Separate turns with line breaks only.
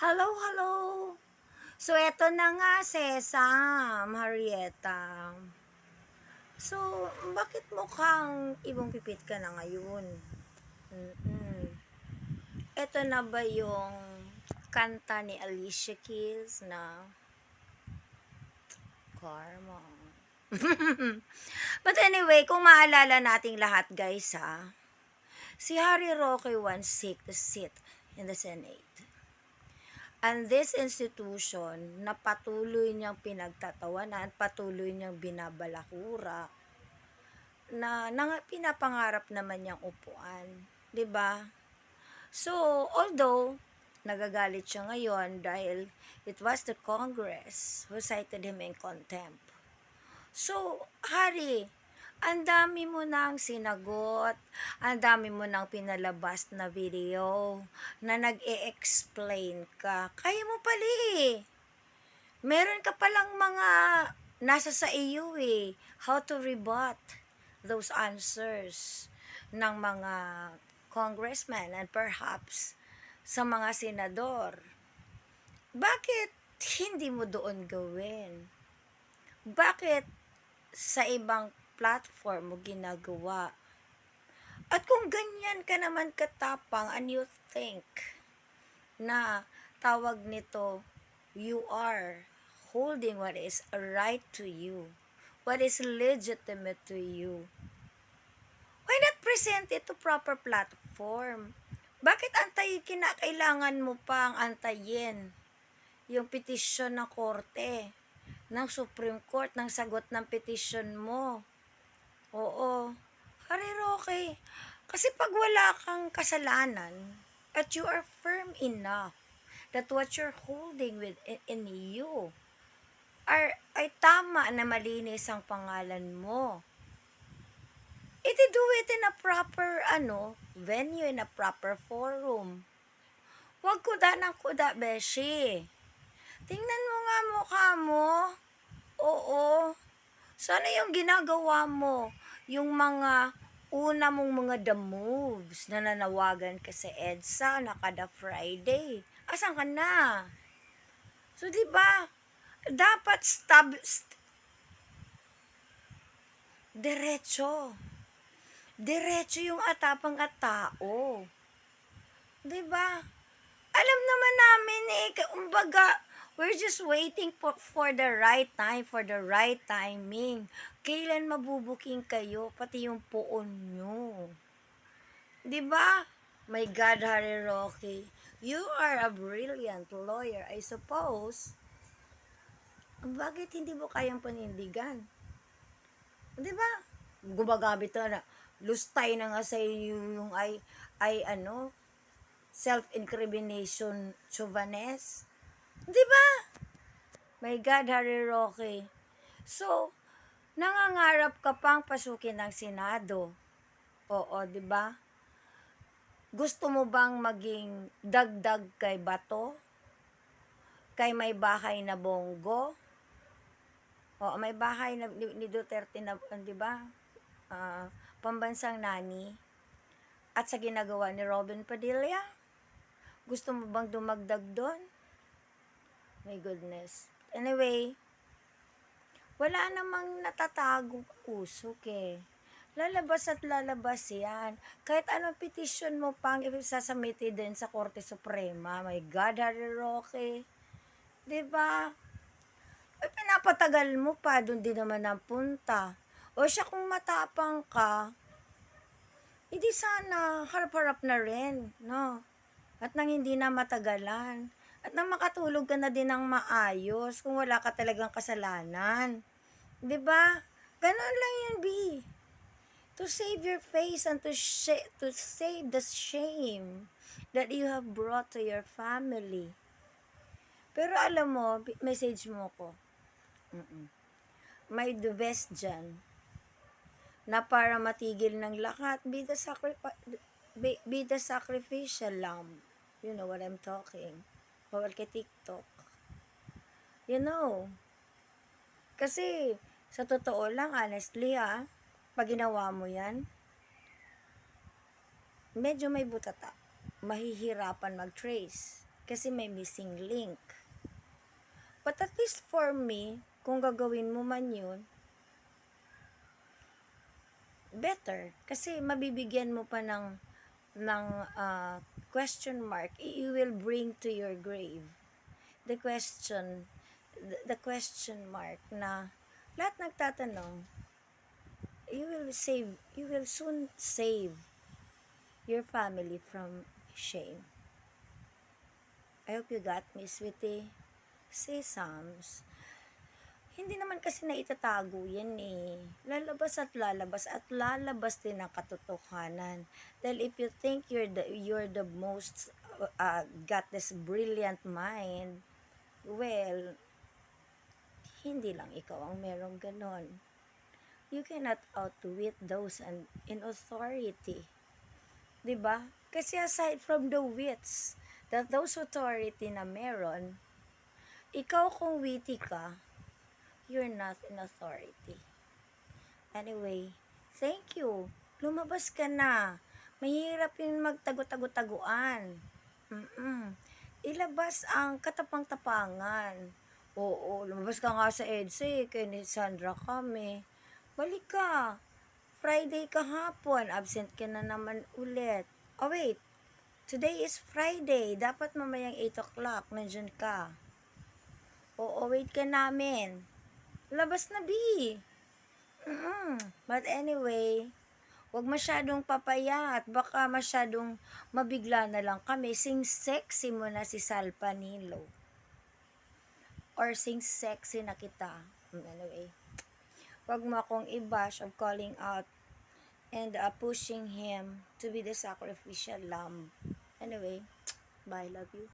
Hello, hello. So, eto na nga, Sesam, Marietta. So, bakit mukhang ibang pipit ka na ngayon? Mm-mm. Eto na ba yung kanta ni Alicia Keys na Karma? But anyway, kung maalala nating lahat guys si Harry Roque once seek to sit in the Senate. And this institution na patuloy niyang pinagtatawanan, patuloy niyang binabalakura, na pinapangarap naman niyang upuan. 'Di ba? So, although nagagalit siya ngayon dahil it was the Congress who cited him in contempt. So, Hari, ang dami mo nang sinagot, ang dami mo nang pinalabas na video na nag-e-explain ka. Kaya mo pala eh. Meron ka palang mga nasa sa iyo eh. How to rebut those answers ng mga congressman and perhaps sa mga senador. Bakit hindi mo doon gawin? Bakit sa ibang platform mo ginagawa? At kung ganyan ka naman katapang and you think na tawag nito, you are holding what is right to you, what is legitimate to you, why not present it to proper platform? Bakit kinakailangan mo pang antayin yung petisyon ng korte, ng Supreme Court, ng sagot ng petisyon mo? Oo. Hari Roque, kasi pag wala kang kasalanan at you are firm enough that what you're holding in you ay tama na malinis ang pangalan mo, do it in a proper venue, in a proper forum. Huwag kuda ng kuda, beshi. Tingnan mo nga mukha mo. Oo. Sana yung ginagawa mo, yung mga una mong mga the moves na nanawagan ka sa EDSA na kada Friday. Asan ka na? So, di ba? Dapat diretso. Diretso yung atapang at tao. 'Di ba? Alam naman namin kumbaga, we're just waiting for the right time, for the right timing. Kailan mabubuking kayo, pati yung poon nyo. 'Di ba? My God, Harry Roque, you are a brilliant lawyer, I suppose. Bakit hindi mo kayang panindigan? 'Di ba? Gumagamit na lustay na nga sa iyo yung self-incrimination chauvinist. 'Di ba? My God, Harry Roque. So, nangangarap ka pang pasukin ng Senado. Oo, 'di ba? Gusto mo bang maging dagdag kay Bato? Kay may bahay na Bongo? Oo, may bahay na ni Duterte na, 'di ba? Pambansang nani. At sa ginagawa ni Robin Padilla? Gusto mo bang dumagdag doon? My goodness. Anyway, wala namang natatagong usok eh. Lalabas at lalabas yan. Kahit anong petisyon mo pang isasumite din sa Korte Suprema. My God, Harry Roque. Diba? Ay, pinapatagal mo pa. Doon din naman ang punta. O siya, kung matapang ka, hindi sana harap-harap na rin, no? At nang hindi na matagalan. At nang makatulog ka na din ng maayos kung wala ka talagang kasalanan. 'Di ba? Ganon lang yun, B. To save your face and to save the shame that you have brought to your family. Pero alam mo, message mo ko. May the best dyan na para matigil ng lahat, be the sacrificial lamb. You know what I'm talking. Bawal kay TikTok. You know. Kasi, sa totoo lang, honestly pag ginawa mo yan, medyo may butata. Mahihirapan mag-trace. Kasi may missing link. But at least for me, kung gagawin mo man yun, better. Kasi mabibigyan mo pa ng question mark. You will bring to your grave the question mark na lahat nagtatanong, you will soon save your family from shame. I hope you got me, sweetie. Sesams. Hindi naman kasi na itatago yan eh. Lalabas at lalabas din ang katotohanan. Dahil if you think you're the most got this brilliant mind, well, hindi lang ikaw ang merong ganon. You cannot outwit those in authority. 'Di ba? Kasi aside from the wits that those authority na meron, ikaw kung witty ka, you're not in authority. Anyway, thank you. Lumabas ka na. Mahirap yung magtago-tago-taguan. Ilabas ang katapang-tapangan. Oo, lumabas ka nga sa EDSA, kay ni Sandra kami. Balik ka. Friday kahapon, absent ka na naman ulit. Oh wait, today is Friday. Dapat mamayang 8 o'clock, nandyan ka. Oo, wait ka namin. Labas na, B. But anyway, wag masyadong papayat. Baka masyadong mabigla na lang kami. Sing sexy mo na si Sal Panilo. Or sing sexy na kita. Anyway, wag mo akong i-bash of calling out and pushing him to be the sacrificial lamb. Anyway, bye, love you.